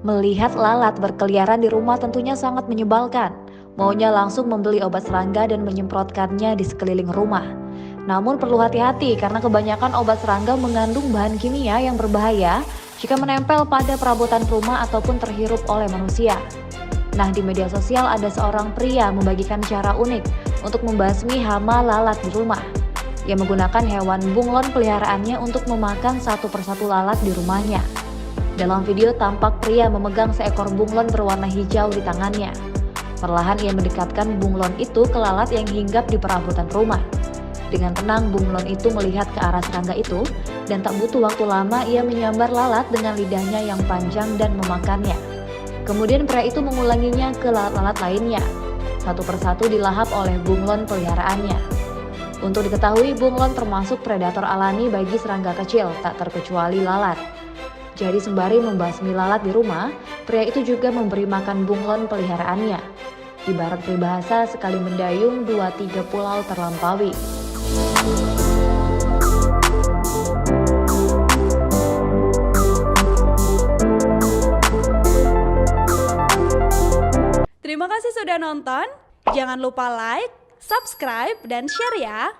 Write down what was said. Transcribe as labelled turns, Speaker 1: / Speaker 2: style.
Speaker 1: Melihat lalat berkeliaran di rumah tentunya sangat menyebalkan. Maunya langsung membeli obat serangga dan menyemprotkannya di sekeliling rumah. Namun perlu hati-hati karena kebanyakan obat serangga mengandung bahan kimia yang berbahaya jika menempel pada perabotan rumah ataupun terhirup oleh manusia. Nah, di media sosial ada seorang pria membagikan cara unik untuk membasmi hama lalat di rumah. Ia menggunakan hewan bunglon peliharaannya untuk memakan satu persatu lalat di rumahnya. Dalam video tampak pria memegang seekor bunglon berwarna hijau di tangannya. Perlahan ia mendekatkan bunglon itu ke lalat yang hinggap di perabotan rumah. Dengan tenang bunglon itu melihat ke arah serangga itu dan tak butuh waktu lama ia menyambar lalat dengan lidahnya yang panjang dan memakannya. Kemudian pria itu mengulanginya ke lalat-lalat lainnya. Satu persatu dilahap oleh bunglon peliharaannya. Untuk diketahui bunglon termasuk predator alami bagi serangga kecil, tak terkecuali lalat. Jadi sembari membasmi lalat di rumah, pria itu juga memberi makan bunglon peliharaannya. Ibarat peribahasa sekali mendayung 2-3 pulau terlampaui.
Speaker 2: Terima kasih sudah nonton. Jangan lupa like, subscribe, dan share ya.